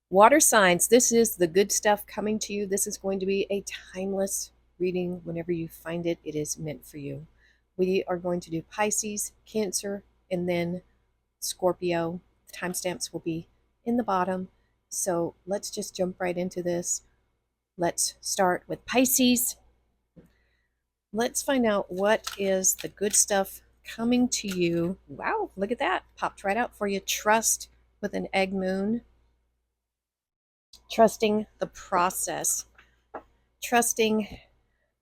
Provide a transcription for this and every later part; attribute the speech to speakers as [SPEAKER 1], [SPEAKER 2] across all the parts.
[SPEAKER 1] Water signs, this is the good stuff coming to you. This is going to be a timeless reading. Whenever you find it, it is meant for you. We are going to do Pisces, Cancer, and then Scorpio. The timestamps will be in the bottom. So let's just jump right into this. Let's start with Pisces. Let's find out what is the good stuff coming to you. Wow, look at that. Popped right out for you. Trust with an egg moon. Trusting the process. Trusting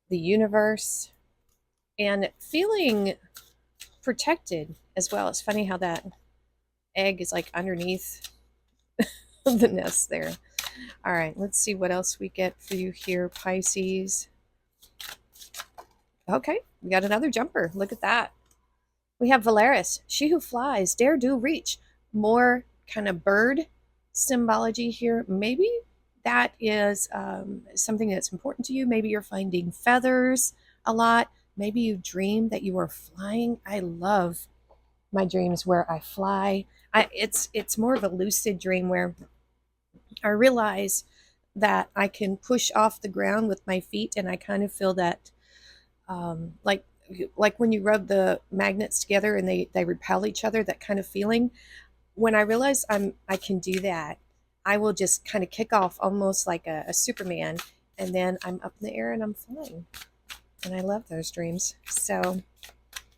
[SPEAKER 1] the universe. And feeling protected as well. It's funny how that egg is like underneath the nest there. All right, let's see what else we get for you here, Pisces. Okay, we got another jumper. Look at that. We have Valeris, she who flies, dare, do, reach. More kind of bird symbology here. Maybe that is something that's important to you. Maybe you're finding feathers a lot. Maybe you dream that you are flying. I love my dreams where I fly. It's more of a lucid dream where I realize that I can push off the ground with my feet, and I kind of feel that like when you rub the magnets together and they repel each other, that kind of feeling. When I realize I can do that, I will just kind of kick off almost like a Superman, and then I'm up in the air and I'm flying. And I love those dreams. So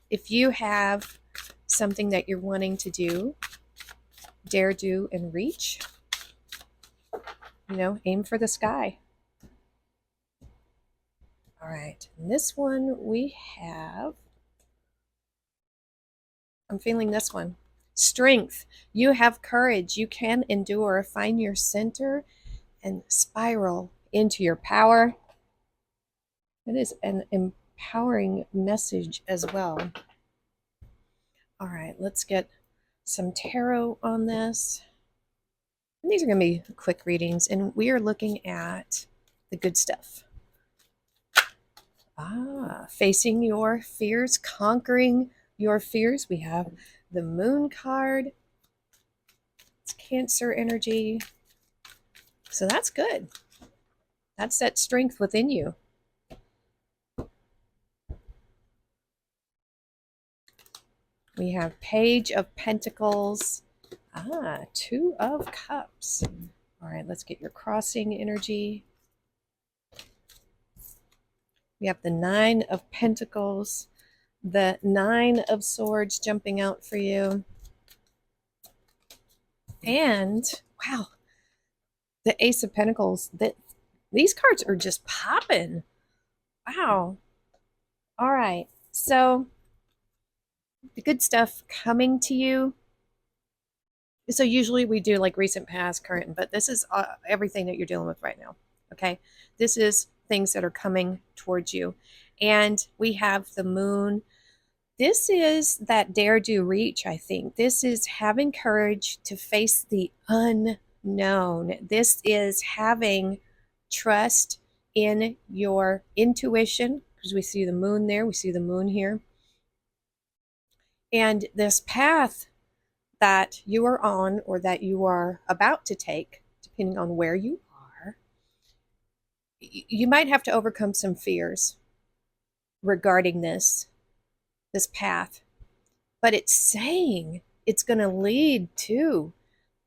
[SPEAKER 1] if you have something that you're wanting to do, dare, do, and reach, aim for the sky. All right, and this one we have, I'm feeling this one. Strength. You have courage. You can endure. Find your center and spiral into your power. It is an empowering message as well. All right, let's get some tarot on this. And these are going to be quick readings, and we are looking at the good stuff. Facing your fears, conquering your fears. We have the Moon card. It's Cancer energy. So that's good. That's that strength within you. We have Page of Pentacles. Two of Cups. All right, let's get your crossing energy. We have the Nine of Pentacles, the Nine of Swords jumping out for you. And, wow, the Ace of Pentacles. These cards are just popping. Wow. All right, so the good stuff coming to you. So usually we do like recent, past, current, but this is everything that you're dealing with right now. Okay. This is things that are coming towards you. And we have the Moon. This is that dare, do, reach, I think. This is having courage to face the unknown. This is having trust in your intuition, because we see the Moon there. We see the Moon here. And this path that you are on, or that you are about to take, depending on where you are, you might have to overcome some fears regarding this path. But it's saying it's going to lead to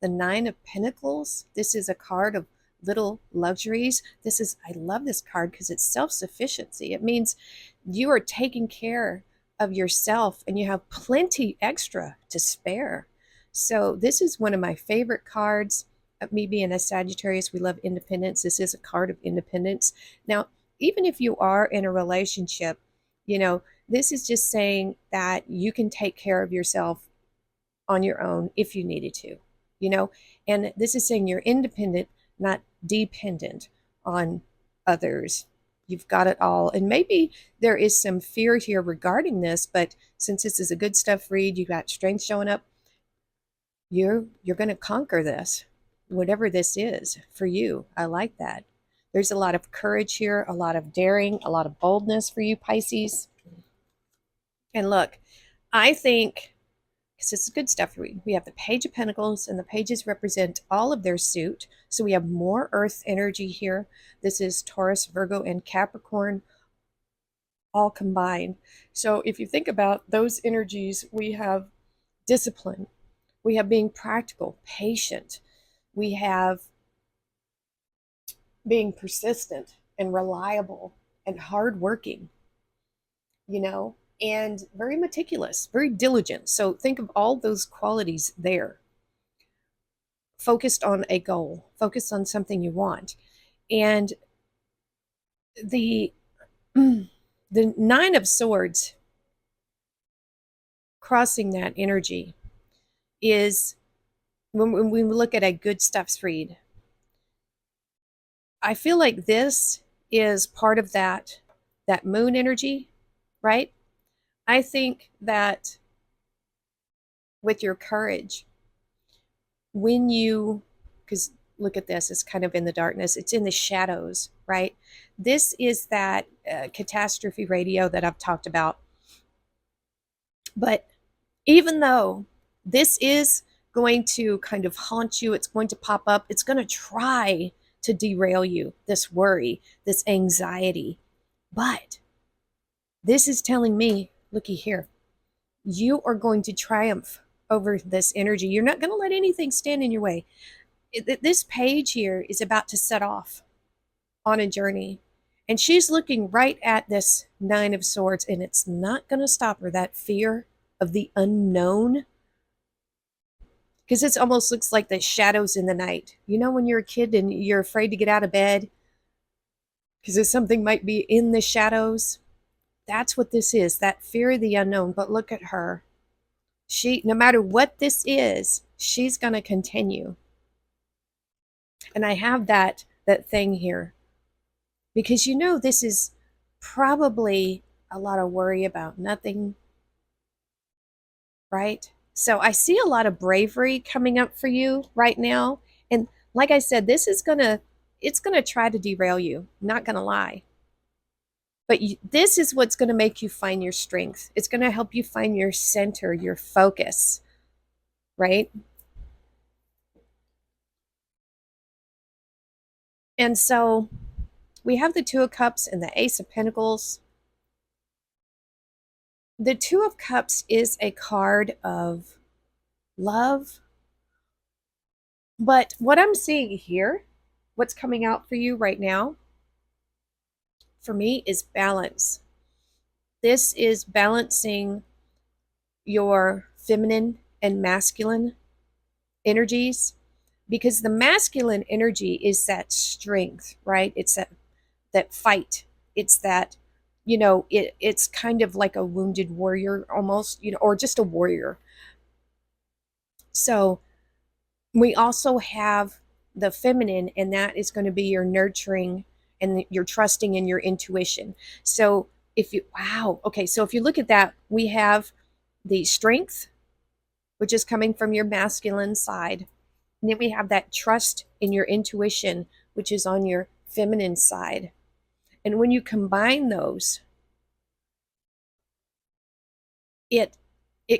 [SPEAKER 1] the Nine of Pentacles. This is a card of little luxuries. I love this card because it's self-sufficiency. It means you are taking care of yourself and you have plenty extra to spare. So this is one of my favorite cards. Me being a Sagittarius, we love independence. This is a card of independence. Now, even if you are in a relationship, this is just saying that you can take care of yourself on your own if you needed to, and this is saying you're independent, not dependent on others. You've got it all. And maybe there is some fear here regarding this, but since this is a good stuff read, you got strength showing up. You're going to conquer this, whatever this is for you. I like that. There's a lot of courage here, a lot of daring, a lot of boldness for you, Pisces. And look, I think because it's good stuff to read. We have the Page of Pentacles, and the pages represent all of their suit. So we have more earth energy here. This is Taurus, Virgo, and Capricorn all combined. So if you think about those energies, we have discipline, we have being practical, patient, we have being persistent and reliable and hardworking, and very meticulous, very diligent. So think of all those qualities there. Focused on a goal, focused on something you want. And the the Nine of Swords crossing that energy is, when we look at a good stuffs read, I feel like this is part of that moon energy, right? I think that with your courage, when you, because look at this, it's kind of in the darkness, it's in the shadows, right? This is that catastrophe radio that I've talked about. But even though this is going to kind of haunt you, it's going to pop up, it's going to try to derail you, this worry, this anxiety. But this is telling me, looky here, you are going to triumph over this energy. You're not going to let anything stand in your way. This page here is about to set off on a journey. And she's looking right at this Nine of Swords, and it's not going to stop her. That fear of the unknown, because it almost looks like the shadows in the night. You know, when you're a kid and you're afraid to get out of bed because something might be in the shadows? That's what this is, that fear of the unknown. But look at her. She, no matter what this is, she's going to continue. And I have that thing here because this is probably a lot of worry about nothing, right? So I see a lot of bravery coming up for you right now. And like I said, this is it's going to try to derail you, not going to lie. But this is what's going to make you find your strength. It's going to help you find your center, your focus, right? And so we have the Two of Cups and the Ace of Pentacles. The Two of Cups is a card of love. But what I'm seeing here, what's coming out for you right now, for me, is balance. This is balancing your feminine and masculine energies, because the masculine energy is that strength, right? It's that fight. It's that, it's kind of like a wounded warrior almost, or just a warrior. So we also have the feminine, and that is going to be your nurturing and your trusting and your intuition. So so if you look at that, we have the strength, which is coming from your masculine side. And then we have that trust in your intuition, which is on your feminine side. And when you combine those, it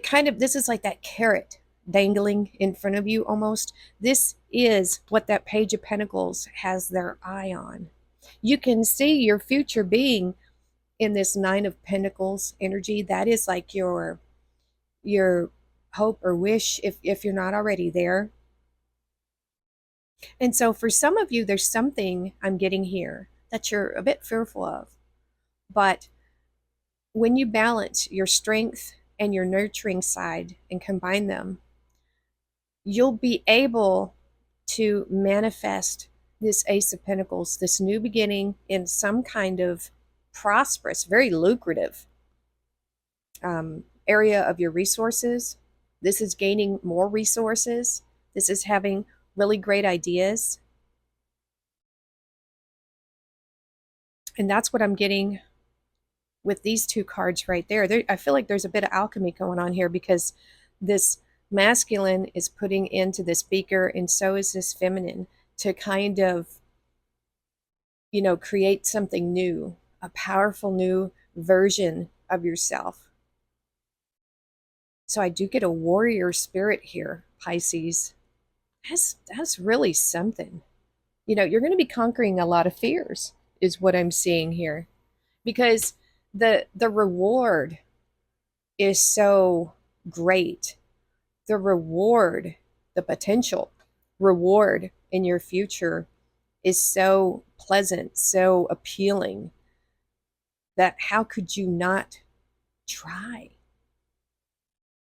[SPEAKER 1] kind of, this is like that carrot dangling in front of you almost. This is what that Page of Pentacles has their eye on. You can see your future being in this Nine of Pentacles energy. That is like your hope or wish, if you're not already there. And so for some of you, there's something I'm getting here that you're a bit fearful of. But when you balance your strength and your nurturing side and combine them, you'll be able to manifest this Ace of Pentacles, this new beginning in some kind of prosperous, very lucrative area of your resources. This is gaining more resources. This is having really great ideas. And that's what I'm getting with these two cards right there. I feel like there's a bit of alchemy going on here, because this masculine is putting into this beaker, and so is this feminine, to kind of, create something new, a powerful new version of yourself. So I do get a warrior spirit here, Pisces. That's really something. You know, you're going to be conquering a lot of fears, is what I'm seeing here, because the reward is so great. The reward, the potential reward in your future is so pleasant, so appealing, that how could you not try?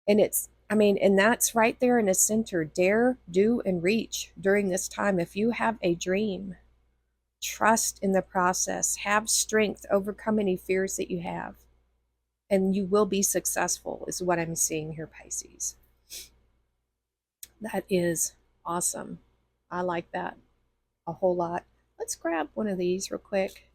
[SPEAKER 1] And it's, I mean, and that's right there in the center. Dare, do, and reach during this time. If you have a dream, trust in the process, have strength, overcome any fears that you have, and you will be successful, is what I'm seeing here, Pisces. That is awesome. I like that a whole lot. Let's grab one of these real quick.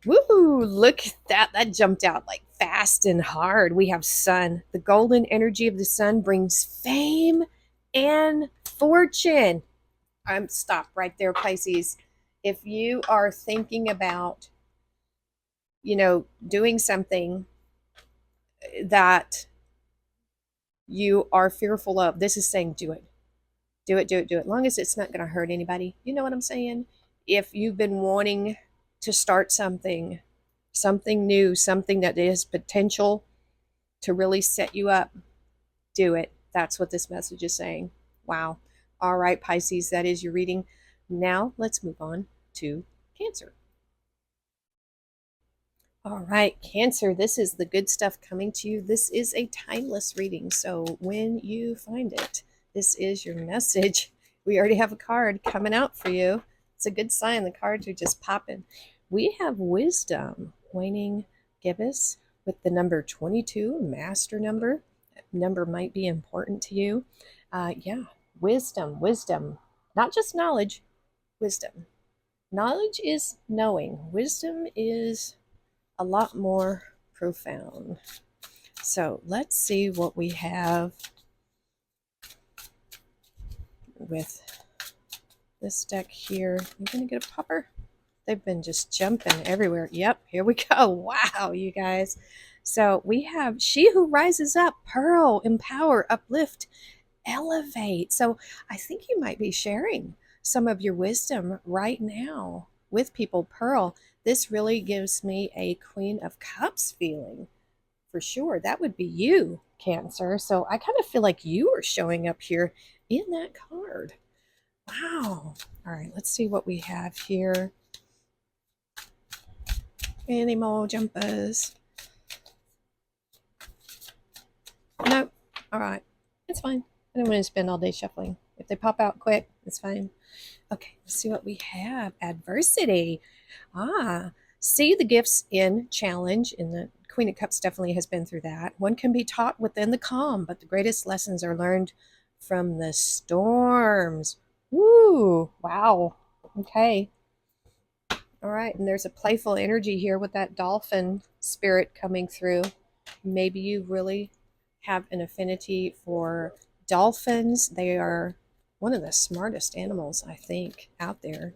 [SPEAKER 1] Woohoo! Look at that. That jumped out like fast and hard. We have sun. The golden energy of the sun brings fame and fortune. Stop right there, Pisces. If you are thinking about, doing something that you are fearful of, this is saying do it. Do it, do it, do it. Long as it's not going to hurt anybody. You know what I'm saying? If you've been wanting to start something new, something that is potential to really set you up, do it. That's what this message is saying. Wow. All right, Pisces, that is your reading. Now let's move on to Cancer. All right, Cancer, this is the good stuff coming to you. This is a timeless reading. So when you find it, this is your message. We already have a card coming out for you. It's a good sign. The cards are just popping. We have wisdom, waning gibbous, with the number 22, master number. That number might be important to you. Yeah, wisdom. Not just knowledge, wisdom. Knowledge is knowing. Wisdom is a lot more profound. So let's see what we have with this deck here. I'm going to get a popper. They've been just jumping everywhere. Yep, here we go. Wow, you guys. So we have She Who Rises Up, Pearl, Empower, Uplift, Elevate. So I think you might be sharing some of your wisdom right now with people. Pearl, this really gives me a Queen of Cups feeling for sure. That would be you, Cancer. So I kind of feel like you are showing up here in that card. Wow. All right, let's see what we have here. Any more jumpers? Nope. All right. It's fine. I don't want to spend all day shuffling. If they pop out quick, it's fine. Okay, let's see what we have. Adversity. See the gifts in challenge. And the Queen of Cups definitely has been through that. One can be taught within the calm, but the greatest lessons are learned from the storms. Woo! Wow. Okay. All right, and there's a playful energy here with that dolphin spirit coming through. Maybe you really have an affinity for dolphins. They are one of the smartest animals, I think, out there.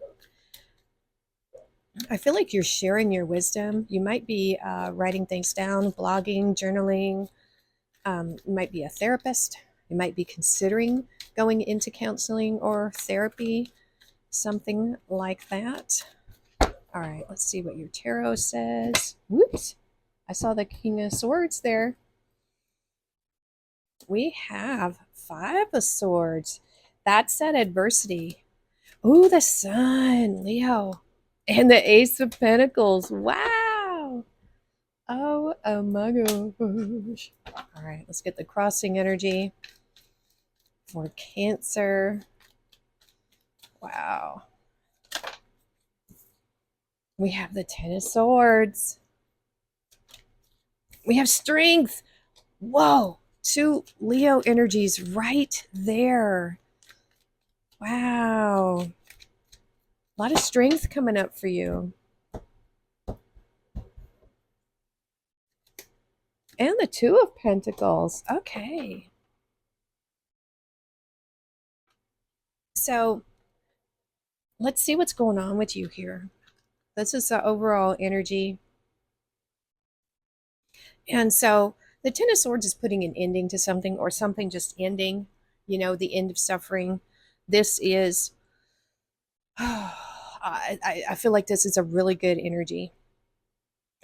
[SPEAKER 1] I feel like you're sharing your wisdom. You might be writing things down, blogging, journaling. You might be a therapist. You might be considering going into counseling or therapy, something like that. All right, let's see what your tarot says. Whoops. I saw the King of Swords there. We have 5 of Swords. That's that adversity. Ooh, the Sun, Leo. And the Ace of Pentacles. Wow. Oh my gosh. All right, let's get the crossing energy for Cancer. Wow. We have the 10 of Swords. We have strength. Whoa. 2 Leo energies right there. Wow. A lot of strength coming up for you. And the 2 of Pentacles. Okay. So let's see what's going on with you here. This is the overall energy. And so The Ten of Swords is putting an ending to something, or something just ending, the end of suffering. This is, I feel like this is a really good energy.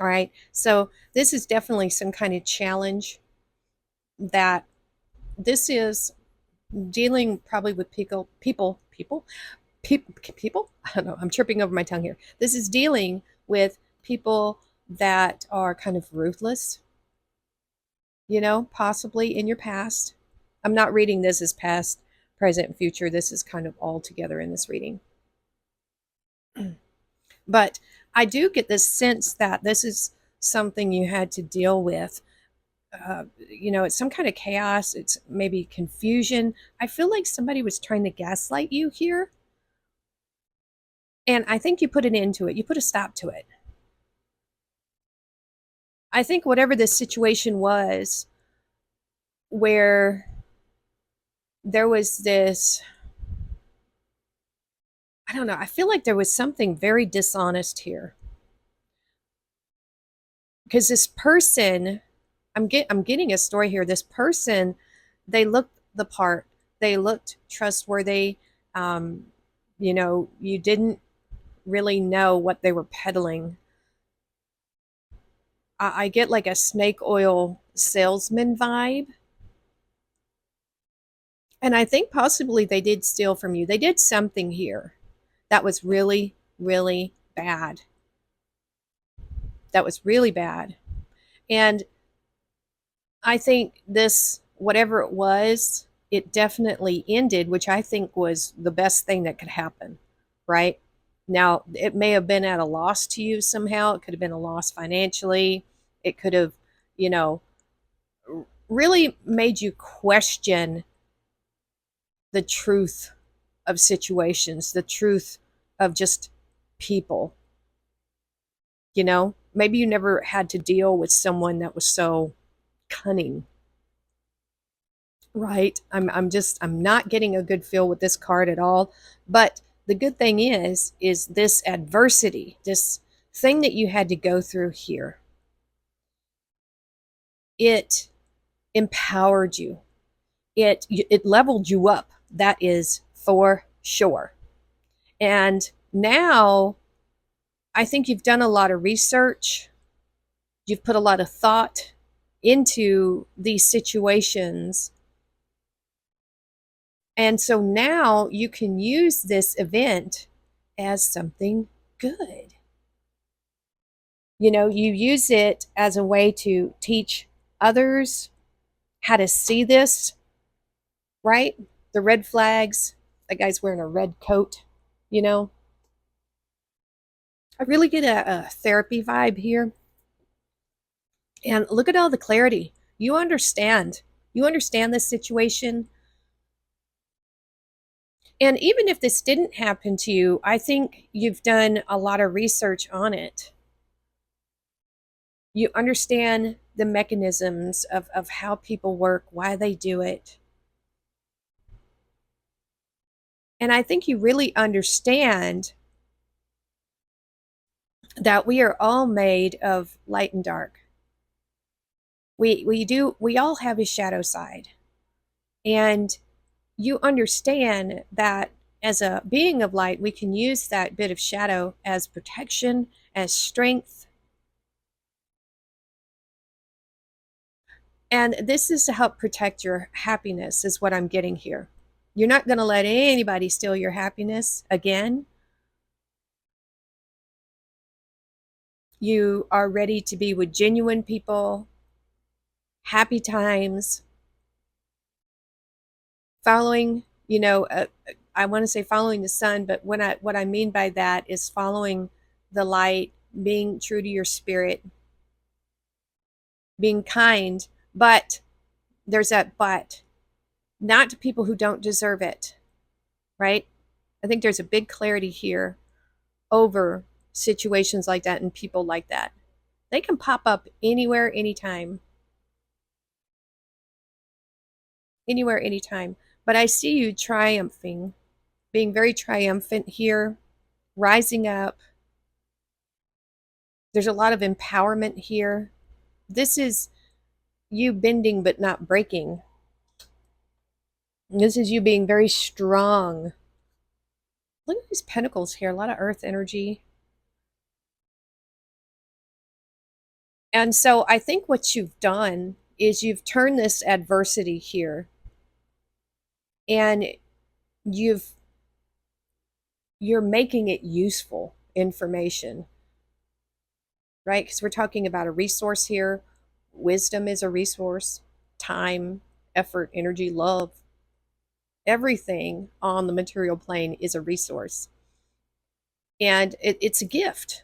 [SPEAKER 1] All right. So this is definitely some kind of challenge that this is dealing probably with people. I don't know. I'm tripping over my tongue here. This is dealing with people that are kind of ruthless, possibly in your past. I'm not reading this as past, present, and future. This is kind of all together in this reading. But I do get this sense that this is something you had to deal with. It's some kind of chaos. It's maybe confusion. I feel like somebody was trying to gaslight you here. And I think you put an end to it. You put a stop to it. I think whatever this situation was, where there was this, I don't know, I feel like there was something very dishonest here. Because this person, I'm getting a story here. This person, they looked the part. They looked trustworthy. Um, you didn't really know what they were peddling. I get like a snake oil salesman vibe. And I think possibly they did steal from you. They did something here that was really, really bad. That was really bad. And I think this, whatever it was, it definitely ended, which I think was the best thing that could happen, right? Now, it may have been at a loss to you somehow. It could have been a loss financially. It could have, you know, really made you question the truth of situations, the truth of just people. Maybe you never had to deal with someone that was so cunning, right? I'm not getting a good feel with this card at all. But the good thing is this adversity, this thing that you had to go through here, it empowered you. It leveled you up. That is for sure. And now I think you've done a lot of research. You've put a lot of thought into these situations. And so now you can use this event as something good. You use it as a way to teach others how to see this, right? The red flags, that guy's wearing a red coat, you know? I really get a therapy vibe here. And look at all the clarity. You understand. You understand this situation. And even if this didn't happen to you, I think you've done a lot of research on it. You understand the mechanisms of how people work, why they do it. And I think you really understand that we are all made of light and dark. We all have a shadow side. And you understand that as a being of light, we can use that bit of shadow as protection, as strength. And this is to help protect your happiness, is what I'm getting here. You're not going to let anybody steal your happiness again. You are ready to be with genuine people, happy times, following, I want to say following the sun, but what I mean by that is following the light, being true to your spirit, being kind, but there's that but, not to people who don't deserve it, right? I think there's a big clarity here over situations like that and people like that. They can pop up anywhere, anytime. Anywhere, anytime. But I see you triumphing, being very triumphant here, rising up. There's a lot of empowerment here. This is, you bending but not breaking. This is you being very strong. Look at these pentacles here, a lot of earth energy. And so I think what you've done is you've turned this adversity here and you've you're making it useful information, right? Because we're talking about a resource here. Wisdom is a resource, time, effort, energy, love. Everything on the material plane is a resource. And it's a gift.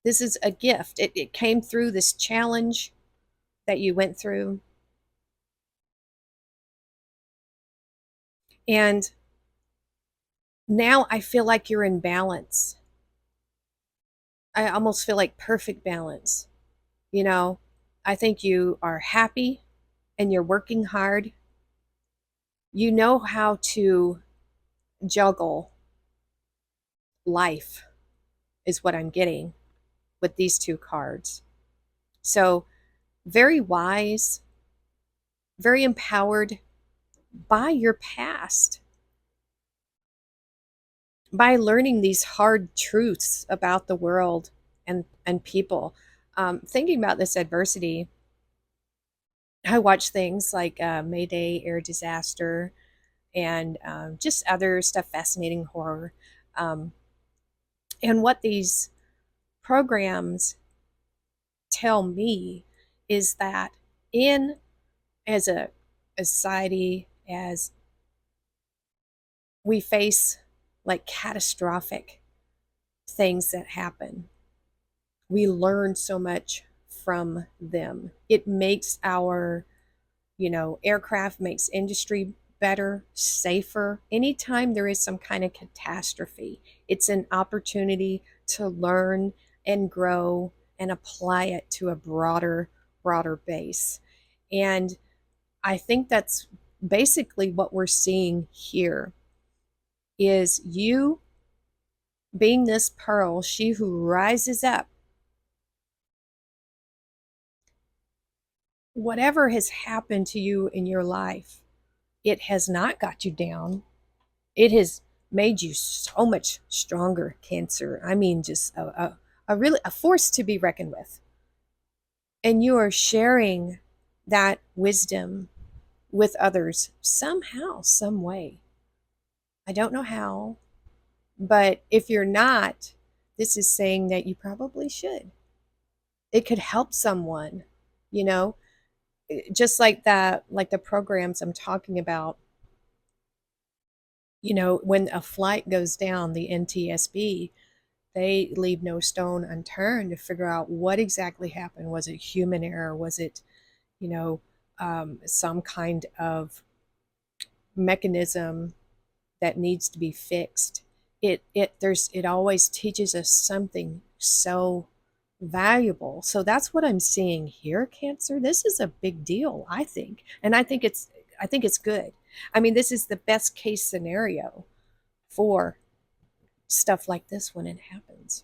[SPEAKER 1] This is a gift. It came through this challenge that you went through. And now I feel like you're in balance. I almost feel like perfect balance. You know, I think you are happy and you're working hard. You know how to juggle life, is what I'm getting with these two cards. So, very wise, very empowered by your past, by learning these hard truths about the world and people. Thinking about this adversity, I watch things like Mayday, Air Disaster, and just other stuff, fascinating horror. Um, and what these programs tell me is that in as a society, as we face like catastrophic things that happen, we learn so much from them. It makes our, aircraft, makes industry better, safer. Anytime there is some kind of catastrophe, it's an opportunity to learn and grow and apply it to a broader base. And I think that's basically what we're seeing here is you being this pearl, she who rises up. Whatever has happened to you in your life, it has not got you down. It has made you so much stronger, Cancer. I mean, just a really a force to be reckoned with. And you are sharing that wisdom with others somehow, some way. I don't know how, but if you're not, this is saying that you probably should. It could help someone, you know, just like that, like the programs I'm talking about. When a flight goes down, the NTSB, they leave no stone unturned to figure out what exactly happened. Was it human error? Was it, you know, some kind of mechanism that needs to be fixed? It always teaches us something so valuable. So that's what I'm seeing here, Cancer. This is a big deal, I think. And I think it's good. I mean, this is the best case scenario for stuff like this when it happens.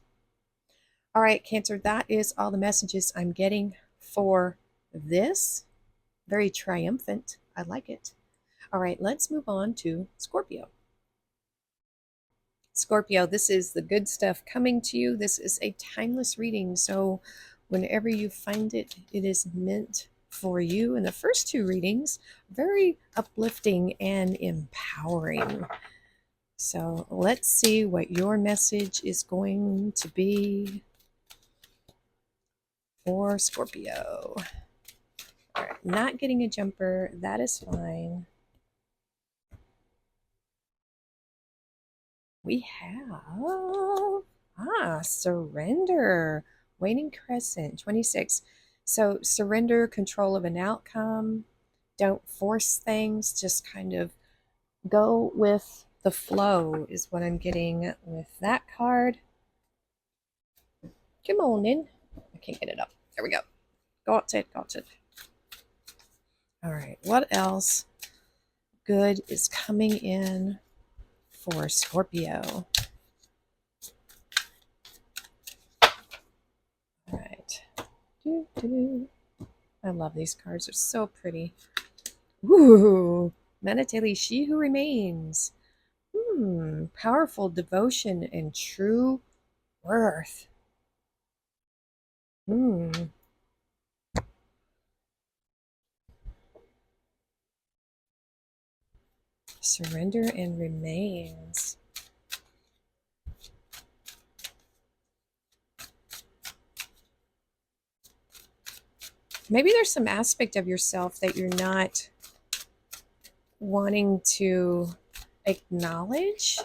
[SPEAKER 1] All right, Cancer, that is all the messages I'm getting for this. Very triumphant. I like it. All right, let's move on to Scorpio. Scorpio, this is the good stuff coming to you. This is a timeless reading. So whenever you find it, it is meant for you. And the first two readings, very uplifting and empowering. So let's see what your message is going to be for Scorpio. All right, not getting a jumper. That is fine. We have surrender. Waning Crescent 26. So surrender, control of an outcome. Don't force things. Just kind of go with the flow is what I'm getting with that card. Come on in. I can't get it up. There we go. Got it. All right. What else good is coming in for Scorpio? All right. I love these cards. They're so pretty. Ooh, Menateli, she who remains. Powerful devotion and true worth. Hmm. Surrender and remains. Maybe there's some aspect of yourself that you're not wanting to acknowledge.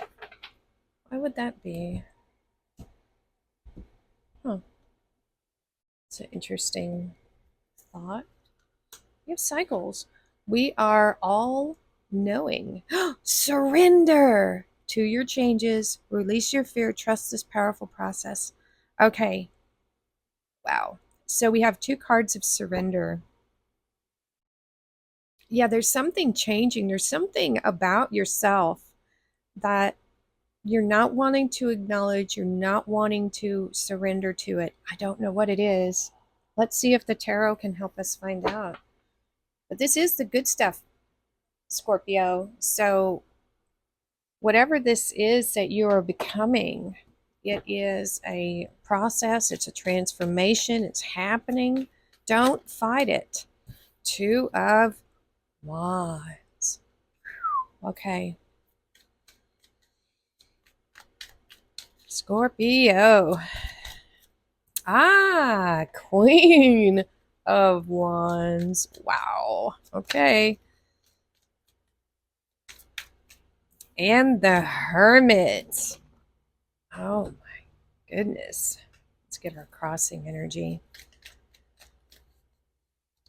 [SPEAKER 1] Why would that be? Huh. It's an interesting thought. We have cycles. We are all knowing. Surrender to your changes. Release your fear. Trust this powerful process. Okay. Wow. So we have two cards of surrender. Yeah, there's something changing. There's something about yourself that you're not wanting to acknowledge. You're not wanting to surrender to it. I don't know what it is. Let's see if the tarot can help us find out. But this is the good stuff, Scorpio. So whatever this is that you are becoming, it is a process. It's a transformation. It's happening. Don't fight it. Two of Wands. Okay. Scorpio. Queen of Wands. Wow. Okay. And the Hermit. Oh my goodness. Let's get our crossing energy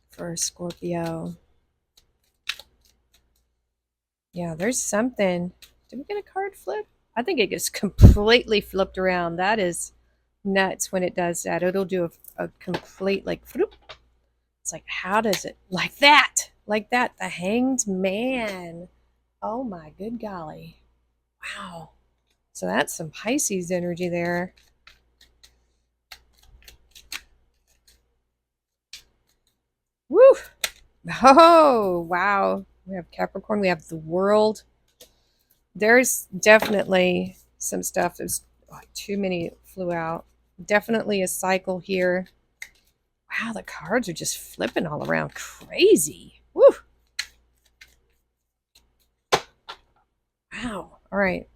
[SPEAKER 1] for Scorpio. Yeah, there's something. Did we get a card flip? I think it gets completely flipped around. That is nuts when it does that. It'll do a complete, like, floop. It's like, how does it? Like that. Like that. The Hanged Man. Oh my good golly. Wow. So that's some Pisces energy there. Woo! Oh, wow. We have Capricorn. We have the World. There's definitely some stuff. There's too many flew out. Definitely a cycle here. Wow, the cards are just flipping all around. Crazy. Woo! Wow. All right.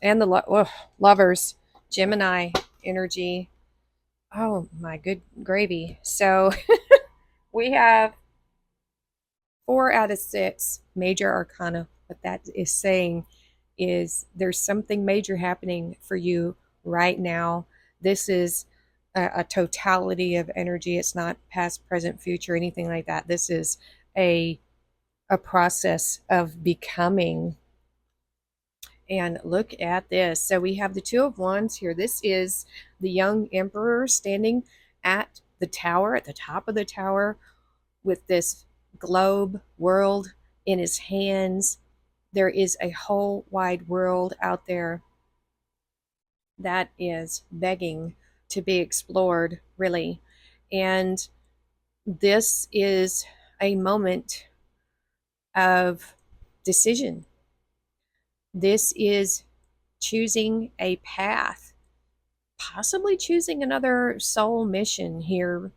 [SPEAKER 1] And the lovers. Gemini energy. Oh, my good gravy. So we have 4 out of 6 major arcana. What that is saying is there's something major happening for you right now. This is a totality of energy. It's not past, present, future, anything like that. This is a process of becoming. And look at this. So we have the Two of Wands here. This is the young emperor standing at the tower, at the top of the tower, with this globe world in his hands. There is a whole wide world out there that is begging to be explored, really. And this is a moment of decision. This is choosing a path, possibly choosing another soul mission here.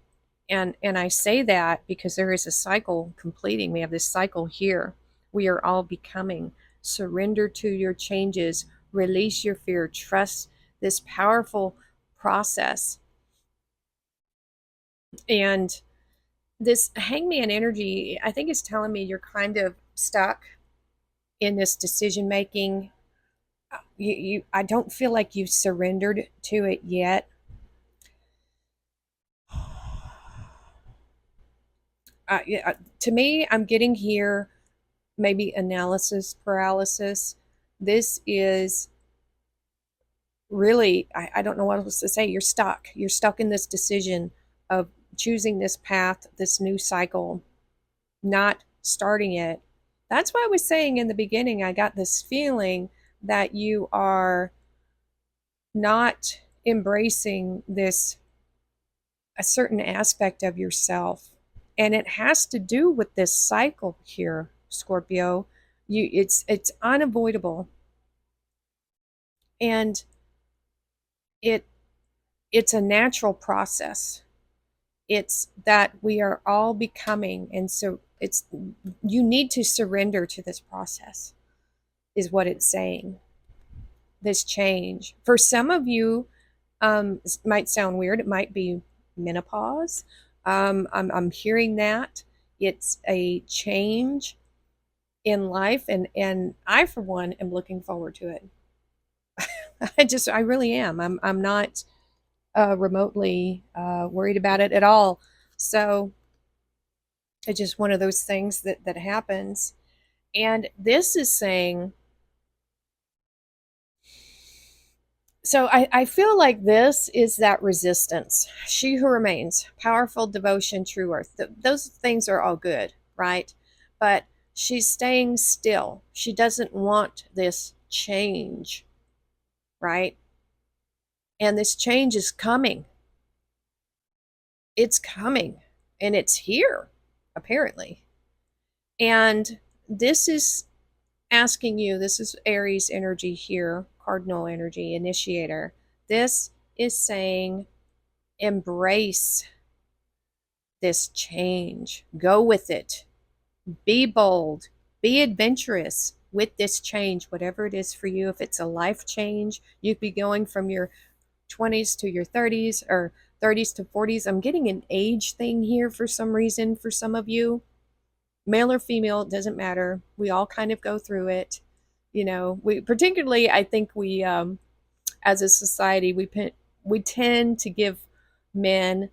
[SPEAKER 1] And I say that because there is a cycle completing. We have this cycle here. We are all becoming. Surrender to your changes. Release your fear. Trust this powerful process. And this hangman energy, I think, is telling me you're kind of stuck in this decision making. I don't feel like you've surrendered to it yet. To me, I'm getting here maybe analysis paralysis. This is really, I don't know what else to say. You're stuck. You're stuck in this decision of choosing this path, this new cycle, not starting it. That's why I was saying in the beginning, I got this feeling that you are not embracing this a certain aspect of yourself. And it has to do with this cycle here, Scorpio. It's unavoidable. And it it's a natural process. It's that we are all becoming, and so it's you need to surrender to this process is what it's saying. This change. For some of you, it might sound weird. It might be menopause. I'm hearing that it's a change in life, and I, for one, am looking forward to it. I really am. I'm not remotely worried about it at all. So it's just one of those things that happens. And this is saying, so I feel like this is that resistance. She who remains, powerful devotion, true earth. Those things are all good, right? But she's staying still. She doesn't want this change, right? And this change is coming. It's coming and it's here, apparently. And this is asking you, this is Aries energy here, cardinal energy, initiator. This is saying, embrace this change, go with it, be bold, be adventurous with this change, whatever it is for you. If it's a life change, you'd be going from your 20s to your 30s or 30s to 40s. I'm getting an age thing here for some reason for some of you. Male or female, it doesn't matter. We all kind of go through it. You know, we particularly, I think we, as a society, we tend to give men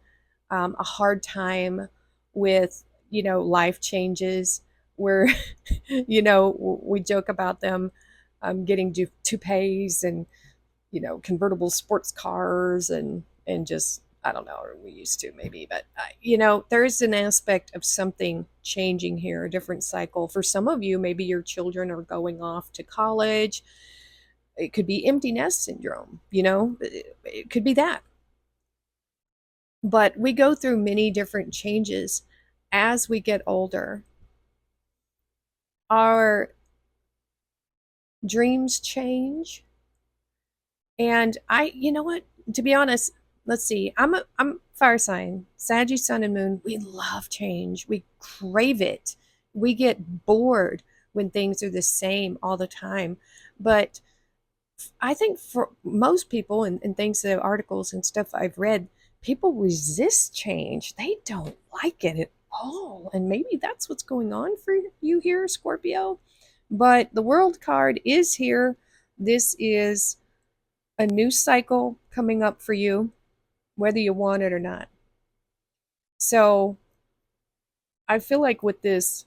[SPEAKER 1] a hard time with, life changes. Where, we joke about them getting toupees and convertible sports cars and just I don't know, or we used to maybe, but there's an aspect of something changing here, a different cycle. For some of you, maybe your children are going off to college. It could be empty nest syndrome, it could be that. But we go through many different changes as we get older. Our dreams change. And you know what? To be honest, let's see. I'm fire sign, Sagittarius, Sun, and Moon. We love change. We crave it. We get bored when things are the same all the time. But I think for most people, and things that articles and stuff I've read, people resist change. They don't like it at all. And maybe that's what's going on for you here, Scorpio. But the World card is here. This is a new cycle coming up for you, whether you want it or not. So I feel like with this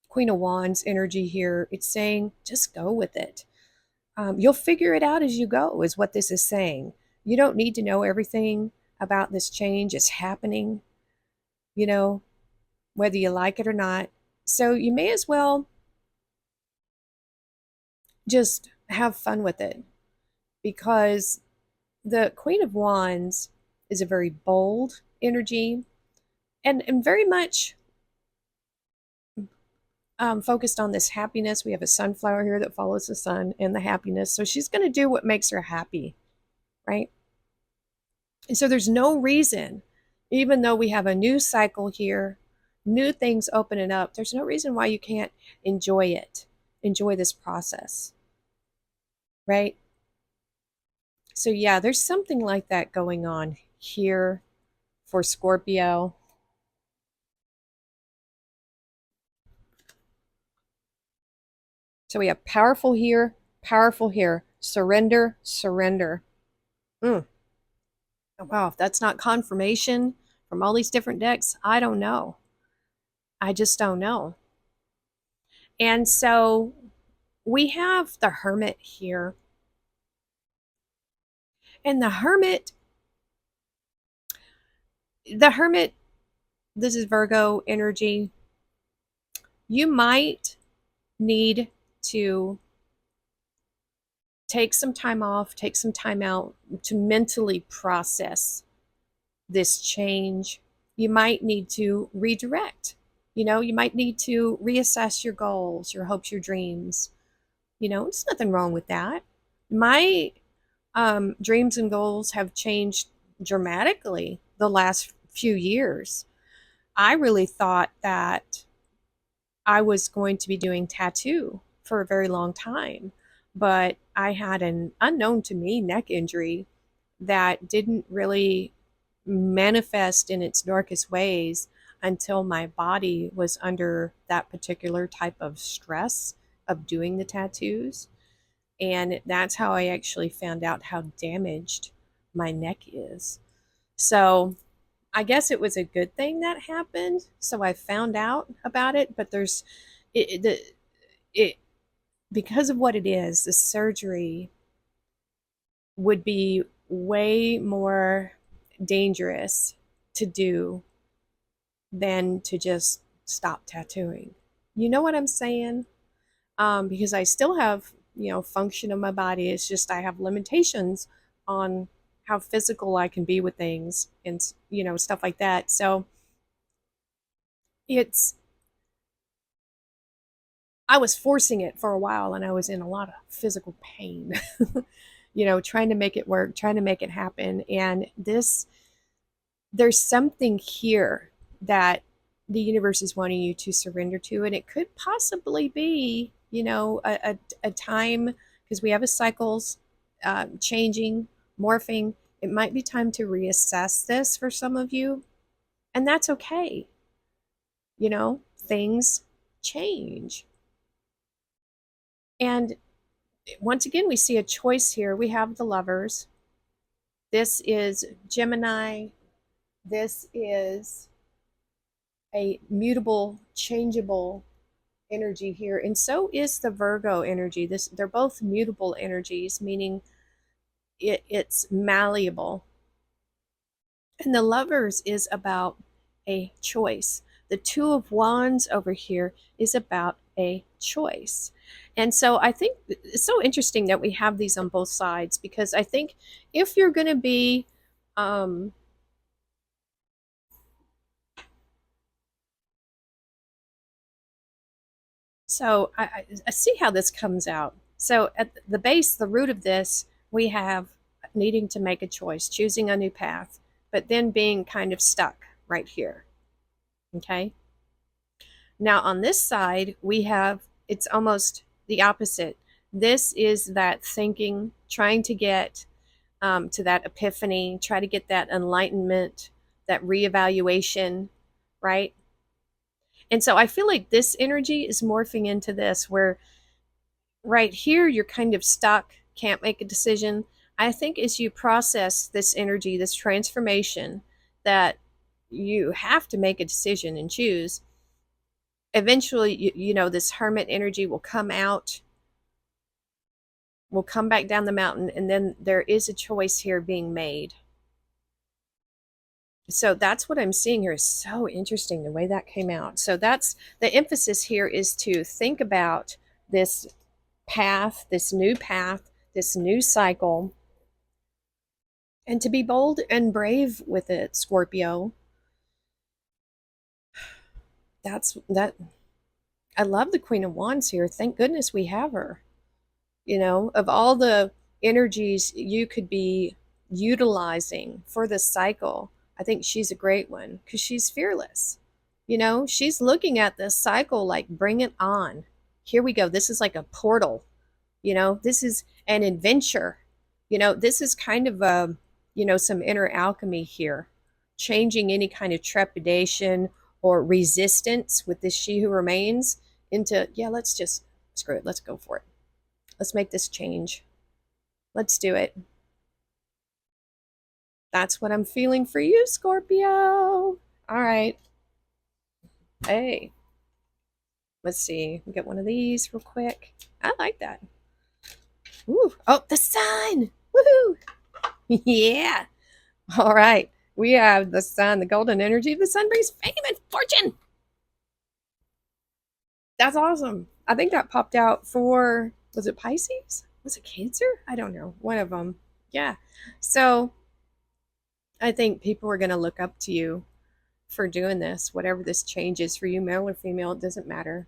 [SPEAKER 1] Queen of Wands energy here, it's saying just go with it. You'll figure it out as you go, is what this is saying. You don't need to know everything about this change. It's happening, you know, whether you like it or not. So you may as well just have fun with it, because the Queen of Wands is a very bold energy and very much focused on this happiness. We have a sunflower here that follows the sun and the happiness. So she's going to do what makes her happy, right? And so there's no reason, even though we have a new cycle here, new things opening up, there's no reason why you can't enjoy it, enjoy this process, right? So yeah, there's something like that going on here for Scorpio. So we have powerful here, surrender, surrender. Mm. Wow, if that's not confirmation from all these different decks, I don't know. I just don't know. And so we have the Hermit here. And the Hermit, this is Virgo energy. You might need to take some time off, take some time out to mentally process this change, you might need to redirect. You might need to reassess your goals, your hopes, your dreams. There's nothing wrong with that. My dreams and goals have changed dramatically the last few years. I really thought that I was going to be doing tattoo for a very long time, but I had an unknown to me neck injury that didn't really manifest in its darkest ways until my body was under that particular type of stress of doing the tattoos. And that's how I actually found out how damaged my neck is. So I guess it was a good thing that happened. So I found out about it, but there's it because of what it is, the surgery would be way more dangerous to do than to just stop tattooing. You know what I'm saying? Because I still have, function of my body. It's just I have limitations on how physical I can be with things and, stuff like that. So it's, I was forcing it for a while and I was in a lot of physical pain, trying to make it work, trying to make it happen. And there's something here that the universe is wanting you to surrender to. And it could possibly be, a time, because we have a cycles changing, morphing. It might be time to reassess this for some of you. And that's okay. Things change. And once again, we see a choice here. We have the Lovers. This is Gemini. This is a mutable, changeable energy here. And so is the Virgo energy. They're both mutable energies, meaning it's malleable. And the Lovers is about a choice. The Two of Wands over here is about a choice. And so I think it's so interesting that we have these on both sides, because I think if you're going to be so I see how this comes out. So at the base, the root of this, we have needing to make a choice, choosing a new path, but then being kind of stuck right here. Okay. Now on this side, we have, it's almost the opposite. This is that thinking, trying to get to that epiphany, try to get that enlightenment, that reevaluation, right? And so I feel like this energy is morphing into this, where right here you're kind of stuck, can't make a decision. I think as you process this energy, this transformation, that you have to make a decision and choose. Eventually, this hermit energy will come out, will come back down the mountain, and then there is a choice here being made. So that's what I'm seeing here. Is so interesting the way that came out. So that's the emphasis here, is to think about this path, this new cycle, and to be bold and brave with it, Scorpio. That's that. I love the Queen of Wands here. Thank goodness we have her. Of all the energies you could be utilizing for this cycle, I think she's a great one, because she's fearless. She's looking at this cycle like, bring it on. Here we go. This is like a portal. This is an adventure. This is kind of some inner alchemy here, changing any kind of trepidation or resistance with this She Who Remains into, yeah, let's just screw it. Let's go for it. Let's make this change. Let's do it. That's what I'm feeling for you, Scorpio. All right. Hey, let's see. We get one of these real quick. I like that. Ooh. Oh, the sun. Woohoo. Yeah. All right. We have the sun, the golden energy of the sun brings fame and fortune. That's awesome. I think that popped out for, was it Pisces? Was it Cancer? I don't know. One of them. Yeah. So I think people are going to look up to you for doing this, whatever this change is for you, male or female, it doesn't matter.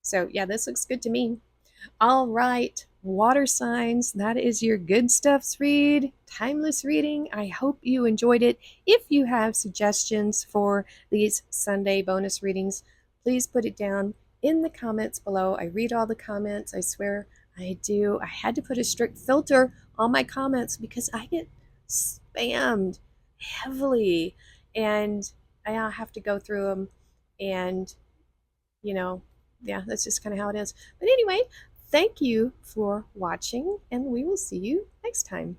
[SPEAKER 1] So, yeah, this looks good to me. All right, water signs, that is your good stuffs read, timeless reading. I hope you enjoyed it. If you have suggestions for these Sunday bonus readings, please put it down in the comments below. I read all the comments, I swear I do. I had to put a strict filter on my comments because I get spammed heavily, and I have to go through them, and you know, yeah, that's just kind of how it is. But anyway, thank you for watching, and we will see you next time.